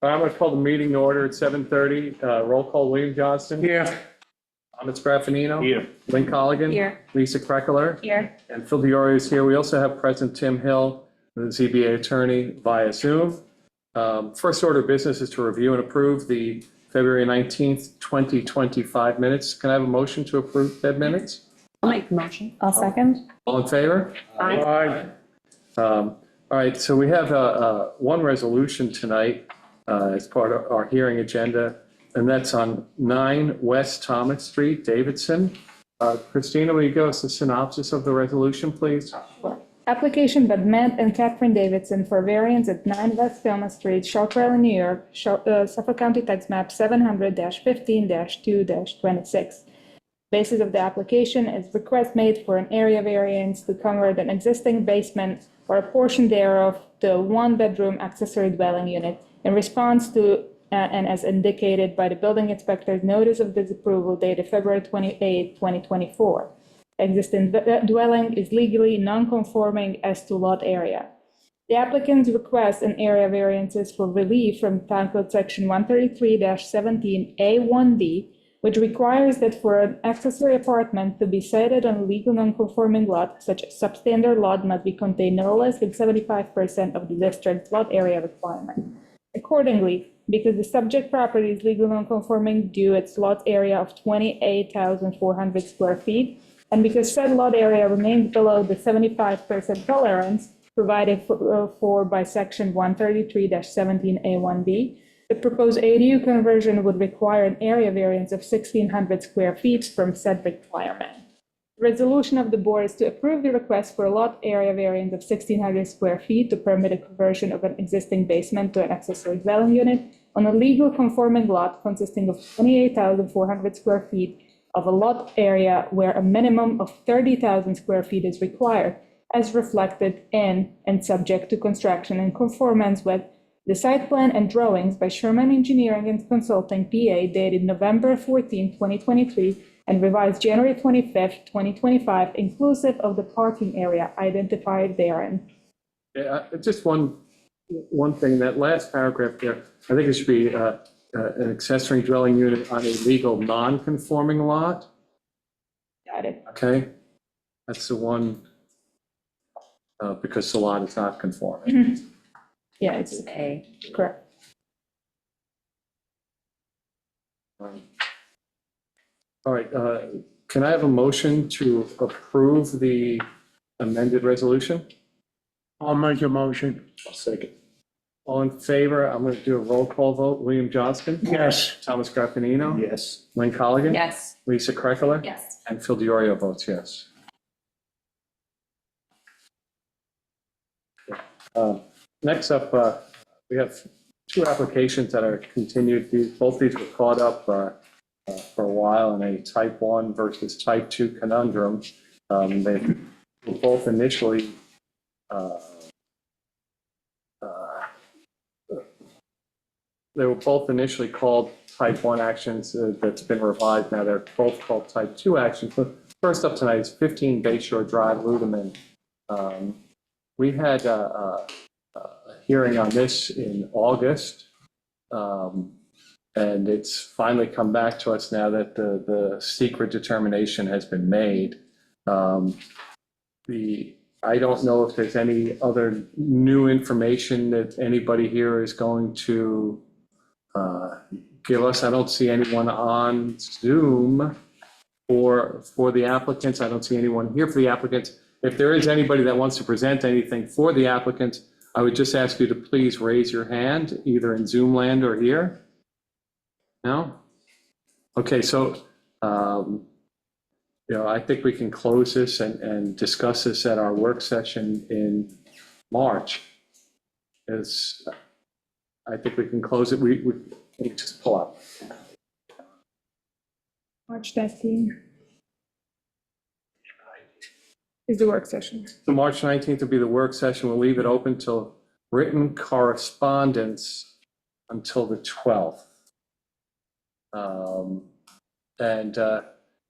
I'm going to call the meeting to order at 7:30. Roll call, William Johnston. Here. Thomas Graffinino. Here. Lynn Colligan. Here. Lisa Kreckler. Here. And Phil Diorio is here. We also have present Tim Hill, the ZBA attorney, via Zoom. First order of business is to review and approve the February 19th, 2025 minutes. Can I have a motion to approve said minutes? I'll make the motion. I'll second. All in favor? Aye. All right, so we have one resolution tonight as part of our hearing agenda, and that's on 9 West Thomas Street, Davidson. Christina, will you give us a synopsis of the resolution, please? Application by Matt and Catherine Davidson for variance at 9 West Thomas Street, Short Valley, New York, Suffolk County Tax Map 700-15-2-26. Basis of the application is request made for an area variance to convert an existing basement or a portion thereof to a one-bedroom accessory dwelling unit in response to and as indicated by the building inspector's notice of disapproval dated February 28, 2024. Existing dwelling is legally non-conforming as to lot area. The applicants request an area variances for relief from Town Code Section 133-17A1B, which requires that for an accessory apartment to be sited on a legal non-conforming lot, such a substandard lot must be contained no less than 75% of the district's lot area requirement. Accordingly, because the subject property is legal non-conforming due its lot area of 28,400 square feet, and because said lot area remains below the 75% tolerance provided for by Section 133-17A1B, the proposed ADU conversion would require an area variance of 1,600 square feet from said requirement. The resolution of the board is to approve the request for a lot area variance of 1,600 square feet to permit a conversion of an existing basement to an accessory dwelling unit on a legal conforming lot consisting of 28,400 square feet of a lot area where a minimum of 30,000 square feet is required, as reflected in and subject to construction in conformance with the site plan and drawings by Sherman Engineering and Consulting, PA, dated November 14, 2023, and revised January 25, 2025, inclusive of the parking area identified therein. Yeah, just one thing, that last paragraph there, I think it should be an accessory dwelling unit on a legal non-conforming lot. Got it. Okay, that's the one, because the lot is not conforming. Yeah, it's A. correct. All right, can I have a motion to approve the amended resolution? I'll make a motion. I'll second. All in favor? I'm going to do a roll call vote. William Johnston? Yes. Thomas Graffinino? Yes. Lynn Colligan? Yes. Lisa Kreckler? Yes. And Phil Diorio votes yes. Next up, we have 2 applications that are continued. Both these were caught up for a while in a type 1 versus type 2 conundrum. They were both initially called type 1 actions. That's been revised. Now they're both called type 2 actions. But first up tonight is 15 Bayshore Drive, Ludeman. We had a hearing on this in August, and it's finally come back to us now that the secret determination has been made. I don't know if there's any other new information that anybody here is going to give us. I don't see anyone on Zoom for the applicants. I don't see anyone here for the applicants. If there is anybody that wants to present anything for the applicants, I would just ask you to please raise your hand, either in Zoom land or here. No? Okay, so, I think we can close this and discuss this at our work session in March. I think we can close it. We just pull up. March 19 is the work session. So March 19th will be the work session. We'll leave it open till written correspondence until the 12th.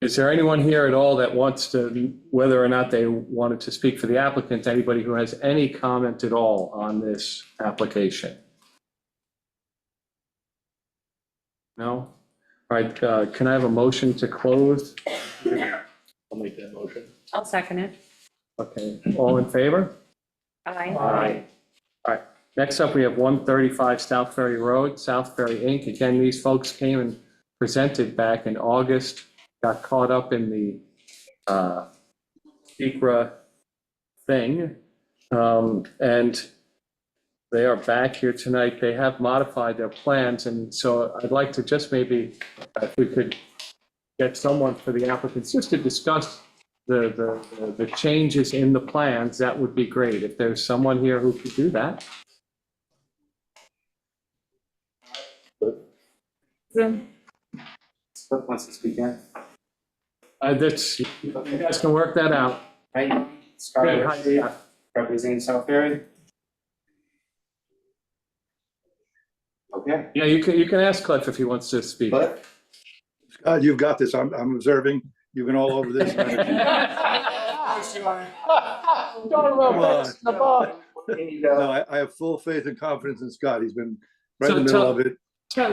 Is there anyone here at all that wants to, whether or not they wanted to speak for the applicant, anybody who has any comment at all on this application? No? All right, can I have a motion to close? I'll make that motion. I'll second it. Okay, all in favor? Aye. Aye. All right, next up, we have 135 South Ferry Road, South Ferry Inc. Again, these folks came and presented back in August, got caught up in the SECRA thing, and they are back here tonight. They have modified their plans, and so I'd like to just maybe, if we could get someone for the applicants, just to discuss the changes in the plans, that would be great. If there's someone here who could do that. Zoom. Cliff wants to speak in. That's, you guys can work that out. Hi, Scott Good, hi, Oversee, yeah. representing South Ferry. Okay, Yeah, you can ask Cliff if he wants to speak. but You've got this. I'm observing. You've been all over this. Come on. No, I have full faith and confidence in Scott. He's been right in the So middle of it.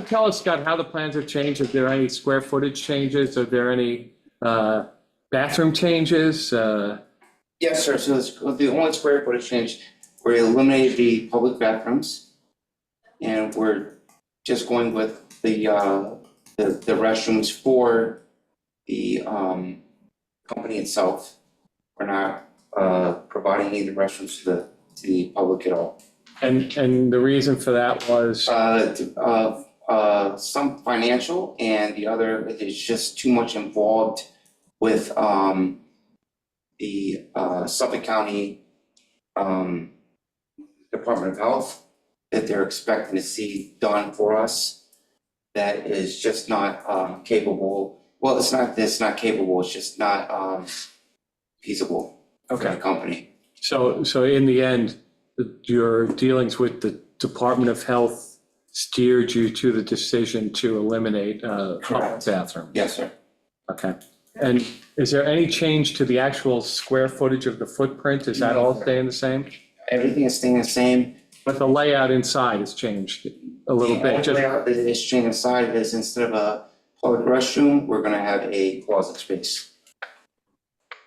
Tell us, Scott, how the plans have changed. Is there any square footage changes? Are there any bathroom changes? yes, sir. So the only square footage change, we eliminated the public bathrooms, and we're just going with the restrooms for the company itself. We're not providing any of the restrooms to the public at all. And the reason for that was, Some financial, and the other is just too much involved with the Suffolk County Department of Health that they're expecting to see done for us that is just not capable. Well, it's not capable, it's just not feasible for the okay, company. so in the end, your dealings with the Department of Health steered you to the decision to eliminate public bathroom? Yes, sir. Okay. And is there any change to the actual square footage of the footprint? Is that all staying the same? Everything is staying the same. But the layout inside has changed a little The bit, only just, layout that is changing inside is instead of a public restroom, we're gonna have a closet space.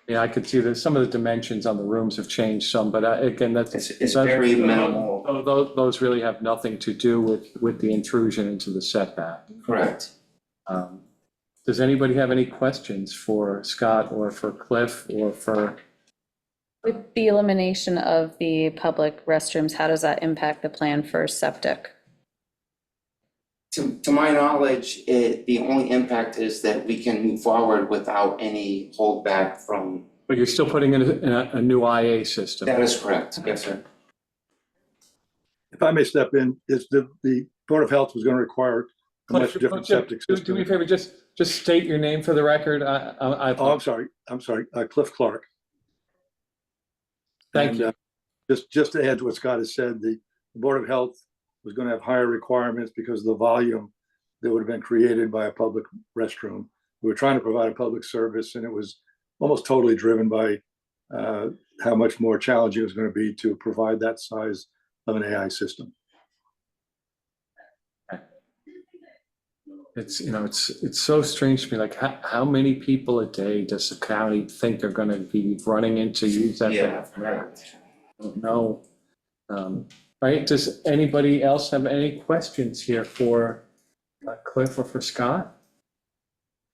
yeah, I could see that some of the dimensions on the rooms have changed some, but again, that's. It's very minimal. Those really have nothing to do with the intrusion into the setback. Correct. Does anybody have any questions for Scott or for Cliff or for, With the elimination of the public restrooms, how does that impact the plan for septic? To my knowledge, the only impact is that we can move forward without any holdback from, but you're still putting in a new IA system? that is correct, yes, sir. If I may step in, is the Board of Health was going to require a much Cliff, different septic do me a system. favor, just state your name for the record. Oh, I'm sorry. Cliff Clark. Thank And, you. Just to add to what Scott has said, the Board of Health was going to have higher requirements because of the volume that would have been created by a public restroom. We were trying to provide a public service, and it was almost totally driven by how much more challenging it was going to be to provide that size of an AI system. It's, it's so strange to me, like, how many people a day does the county think are gonna be running in to use that? Correct. No. Right, does anybody else have any questions here for Cliff or for Scott?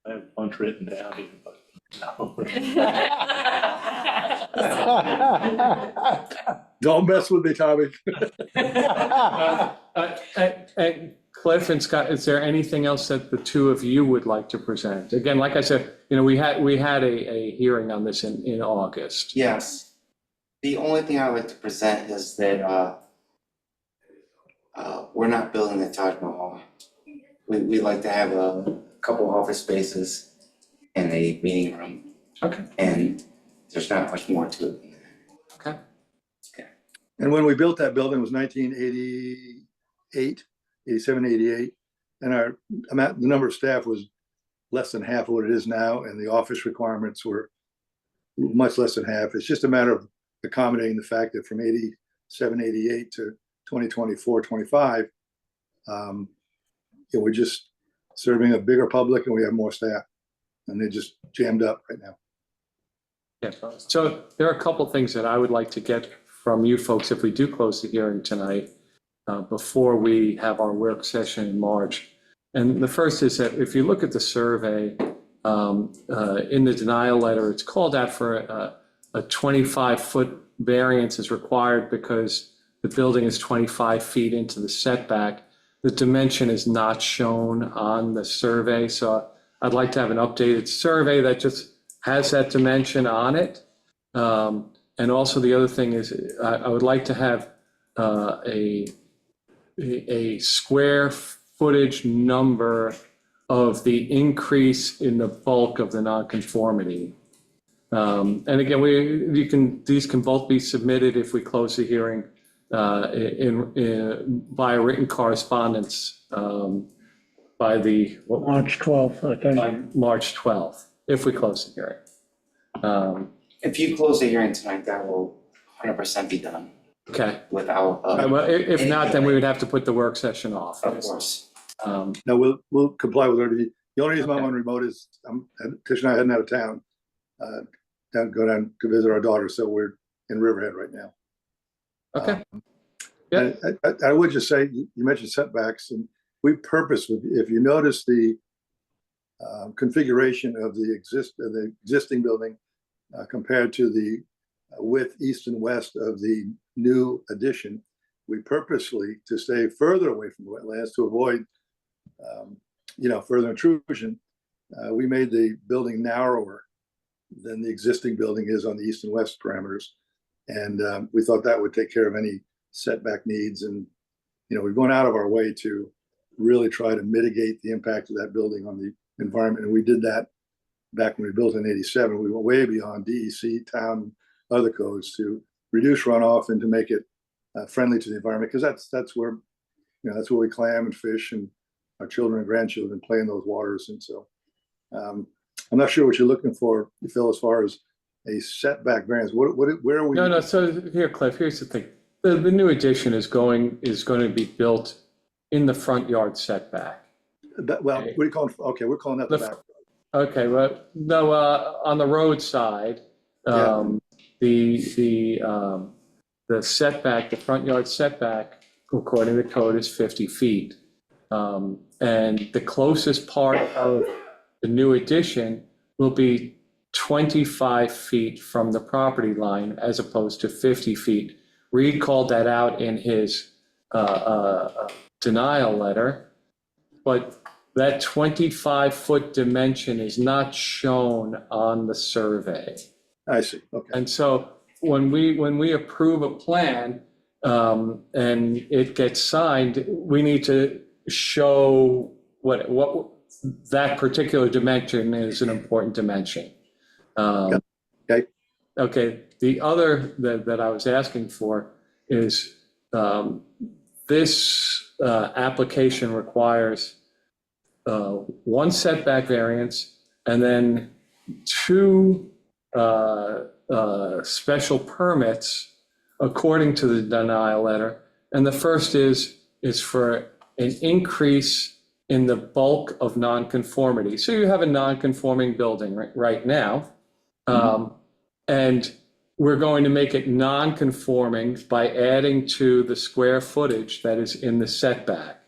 I have a bunch written down here, but no. Don't mess with me, Tommy. And Cliff and Scott, is there anything else that the two of you would like to present? Again, like I said, we had a hearing on this in August. Yes. The only thing I'd like to present is that we're not building the Taj Mahal. We like to have a couple office spaces and a meeting room, Okay. and there's not much more to it. Okay. And when we built that building, it was 1988, 87, 88. And the number of staff was less than half of what it is now. And the office requirements were much less than half. It's just a matter of accommodating the fact that from 87, 88 to 2024, 25, we're just serving a bigger public and we have more staff. And they're just jammed up right now. Yeah, so there are a couple things that I would like to get from you folks if we do close the hearing tonight, before we have our work session in March. And the first is that if you look at the survey, in the denial letter, it's called out for a 25-foot variance is required because the building is 25 feet into the setback. The dimension is not shown on the survey, so I'd like to have an updated survey that just has that dimension on it. And also the other thing is I would like to have a square footage number of the increase in the bulk of the nonconformity. And again, these can both be submitted if we close the hearing by written correspondence by the March 12th, I think. by March 12th, if we close the hearing. If you close the hearing tonight, that will 100% be done Okay. without, Well, if not, then we would have to put the work session off. of course. Now, we'll comply with everything. The only reason I'm on remote is Tish and I heading out of town, go down to visit our daughter, so we're in Riverhead right now. Okay. And I would just say, you mentioned setbacks, and we purposely, if you notice the configuration of the existing building compared to the width east and west of the new addition, we purposely, to stay further away from wetlands to avoid further intrusion, we made the building narrower than the existing building is on the east and west parameters. And we thought that would take care of any setback needs. And, we're going out of our way to really try to mitigate the impact of that building on the environment. And we did that back when we built in '87. We went way beyond DEC, town, other codes to reduce runoff and to make it friendly to the environment, because that's where that's where we clam and fish, and our children and grandchildren play in those waters. And so I'm not sure what you're looking for, Phil, as far as a setback variance. Where are we? No. So here, Cliff, here's the thing. The new addition is going to be built in the front yard setback. What do you call it? Okay, we're calling that the back. Okay, well, no, on the road side, the setback, the front yard setback, according to the code, is 50 feet. And the closest part of the new addition will be 25 feet from the property line as opposed to 50 feet. Reed called that out in his denial letter, but that 25-foot dimension is not shown on the survey. I see. Okay. And so when we approve a plan and it gets signed, we need to show what that particular dimension is an important dimension. Okay. Okay. The other that I was asking for is this application requires one setback variance and then two special permits according to the denial letter. And the first is for an increase in the bulk of nonconformity. So you have a nonconforming building right now, and we're going to make it non-conforming by adding to the square footage that is in the setback.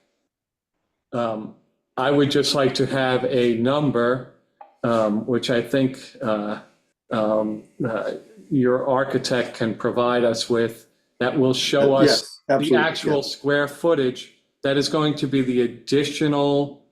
I would just like to have a number, which I think your architect can provide us with, that will show us Yes, the absolutely, actual square footage that is going to be the additional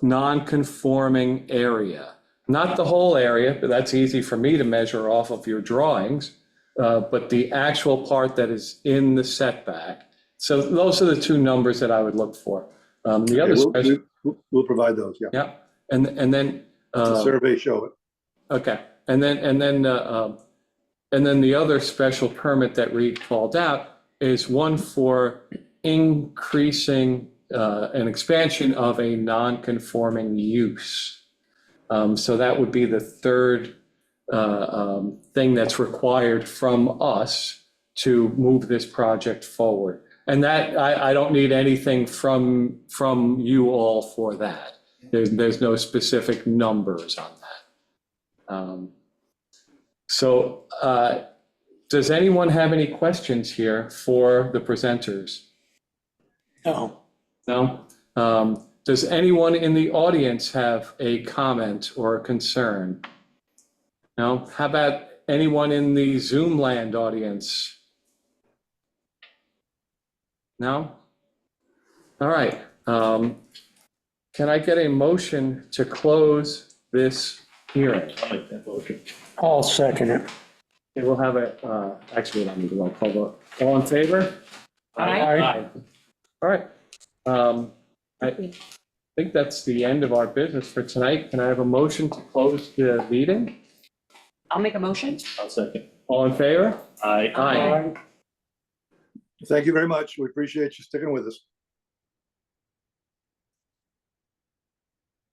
non-conforming area. Not the whole area, but that's easy for me to measure off of your drawings, but the actual part that is in the setback. So those are the two numbers that I would look for. The other special, We'll provide those. Yeah. yeah, and then The survey show it. okay, and then the other special permit that Reed called out is one for increasing an expansion of a non-conforming use. So that would be the third thing that's required from us to move this project forward. And that, I don't need anything from you all for that. There's no specific numbers on that. So does anyone have any questions here for the presenters? No. No? Does anyone in the audience have a comment or a concern? No? How about anyone in the Zoom land audience? No? All right. Can I get a motion to close this hearing? I'll make that motion. I'll second it. Okay, we'll have a, actually, we don't need a roll call vote. All in favor? Aye. All right. I think that's the end of our business for tonight. Can I have a motion to close the meeting? I'll make a motion. I'll second. All in favor? Aye. Aye. Thank you very much. We appreciate you sticking with us.